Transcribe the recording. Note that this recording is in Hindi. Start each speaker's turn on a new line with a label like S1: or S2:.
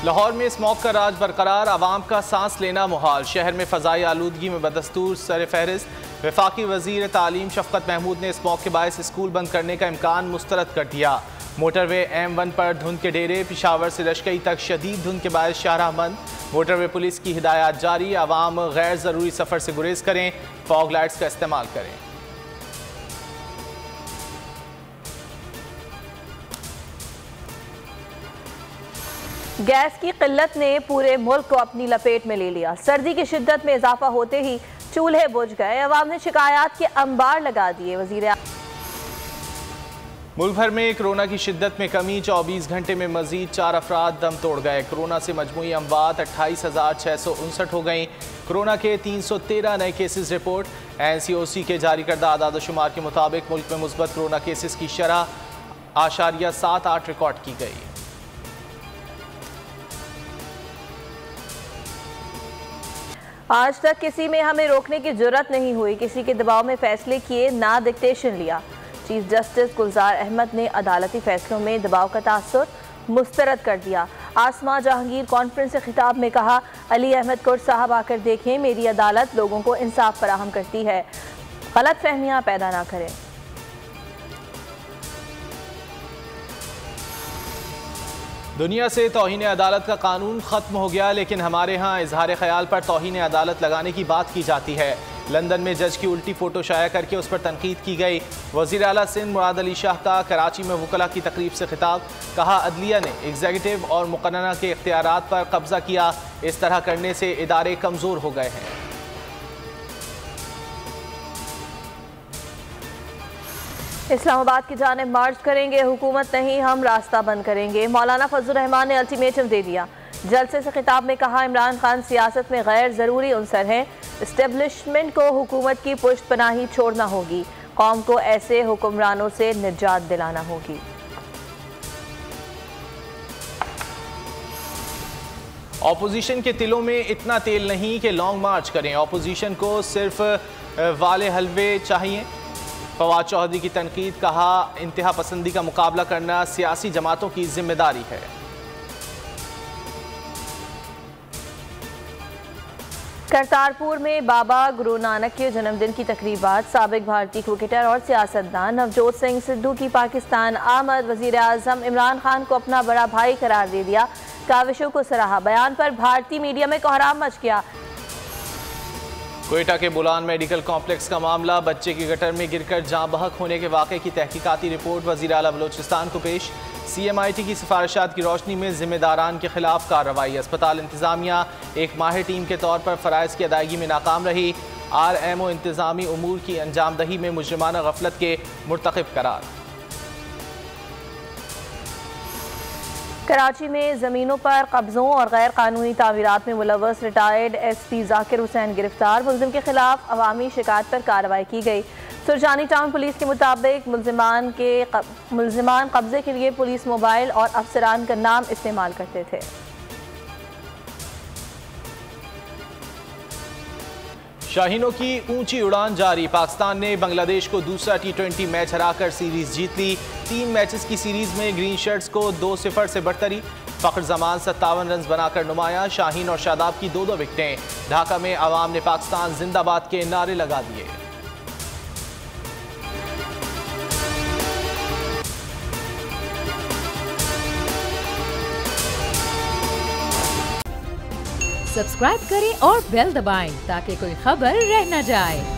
S1: लाहौर में स्मॉग का राज बरकरार, आवाम का सांस लेना मुहाल। शहर में फ़ज़ाई आलूदगी में बदस्तूर सर फहरिस्त। वफाकी वज़ीर तालीम शफ़क़त महमूद ने स्मॉग के बायस स्कूल बंद करने का इम्कान मुस्तरद कर दिया। मोटरवे M1 पर धुंध के डेरे, पिशावर से लश्करी तक शदीद धुंध के बायस शाहराह बंद। मोटरवे पुलिस की हिदायत जारी, आवाम गैर ज़रूरी सफ़र से गुरेज करें, फॉग लाइट्स का इस्तेमाल करें।
S2: गैस की किल्लत ने पूरे मुल्क को अपनी लपेट में ले लिया। सर्दी की शिद्दत में इजाफा होते ही चूल्हे बुझ गए, अवाम ने शिकायत के अंबार लगा दिए। वज़ीर
S1: मुल्क भर में कोरोना की शिद्दत में कमी, 24 घंटे में मजीद 4 अफराद दम तोड़ गए। कोरोना से मजमूई अमवात 28,659 हो गई। कोरोना के 313 नए केसेस रिपोर्ट। NCOC के जारी करदा आदादोशुमार के मुताबिक मुल्क में मुस्बत कोरोना केसेस की शरह 0.78 रिकॉर्ड की गई।
S2: आज तक किसी में हमें रोकने की जुर्रत नहीं हुई, किसी के दबाव में फैसले किए, ना डिक्टेशन लिया। चीफ जस्टिस गुलजार अहमद ने अदालती फैसलों में दबाव का तासुर मुस्तरद कर दिया। आसमा जहांगीर कॉन्फ्रेंस से खिताब में कहा, अली अहमद कुर्द साहब आकर देखें, मेरी अदालत लोगों को इंसाफ फराहम करती है, गलत फहमियाँ पैदा ना करें।
S1: दुनिया से तौहीन अदालत का कानून ख़त्म हो गया, लेकिन हमारे यहाँ इजहार ख्याल पर तौहीन अदालत लगाने की बात की जाती है। लंदन में जज की उल्टी फ़ोटो शाया करके उस पर तनकीद की गई। वज़ीर आला सिंध मुराद अली शाह का कराची में वकला की तकरीब से खिताब, कहा अदलिया ने एग्जीक्यूटिव और मुक़न्नना के इख्तियारात पर कब्जा किया, इस तरह करने से इदारे कमज़ोर हो गए हैं।
S2: इस्लामाबाद की जानिब मार्च करेंगे, हुकूमत नहीं हम रास्ता बंद करेंगे। मौलाना फजल रहमान ने अल्टीमेटम दे दिया। जलसे से खिताब में कहा, इमरान खान सियासत में गैर ज़रूरी उनसर हैं, इस्टेब्लिशमेंट को हुकूमत की पुश्त पनाही छोड़ना होगी, कौम को ऐसे हुक्मरानों से निजात दिलाना होगी।
S1: ऑपोजिशन के तिलों में इतना तेल नहीं कि लॉन्ग मार्च करें, ऑपोजिशन को सिर्फ वाले हलवे चाहिए। फवाद चौधरी की तनकीद, कहा इंतहा पसंदी का मुकाबला करना सियासी जमातों की जिम्मेदारी है।
S2: करतारपुर में बाबा गुरु नानक के जन्मदिन की तकरीबात। साबिक भारतीय क्रिकेटर और सियासतदान नवजोत सिंह सिद्धू की पाकिस्तान आमद। वज़ीर आज़म इमरान खान को अपना बड़ा भाई करार दे दिया, काविशों को सराहा। बयान पर भारतीय मीडिया में कोहराम मच गया।
S1: कोयटा के बुलान मेडिकल कॉम्प्लेक्स का मामला, बच्चे की गटर में गिरकर जाँ बहक होने के वाक़े की तहकीकाती रिपोर्ट वज़ीर आला बलोचिस्तान को पेश। CMIT की सिफारिशात की रोशनी में जिम्मेदारान के खिलाफ कार्रवाई। अस्पताल इंतज़ामिया एक माहिर टीम के तौर पर फ़राइज़ की अदायगी में नाकाम रही। RMO इंतज़ामी उमूर की अंजामदही में मुजरिमाना गफलत के मुर्तकिब करार।
S2: कराची में ज़मीनों पर कब्ज़ों और गैर कानूनी तामीरात में मुलव्वस रिटायर्ड SP जाकिर हुसैन गिरफ्तार। मुलजिम के खिलाफ अवामी शिकायत पर कार्रवाई की गई। सुरजानी टाउन पुलिस के मुताबिक मुलजिमान कब्जे के लिए पुलिस मोबाइल और अफसरान का नाम इस्तेमाल करते थे।
S1: शाहीनों की ऊंची उड़ान जारी, पाकिस्तान ने बांग्लादेश को दूसरा T20 मैच हराकर सीरीज जीत ली। 3 मैचेस की सीरीज में ग्रीन शर्ट्स को 2-0 से बढ़तरी। फ़ख्र जमान 57 रन बनाकर नुमाया। शाहीन और शादाब की 2-2 विकेटें। ढाका में आवाम ने पाकिस्तान जिंदाबाद के नारे लगा दिए।
S3: सब्सक्राइब करें और बेल दबाएं ताकि कोई खबर रह न जाए।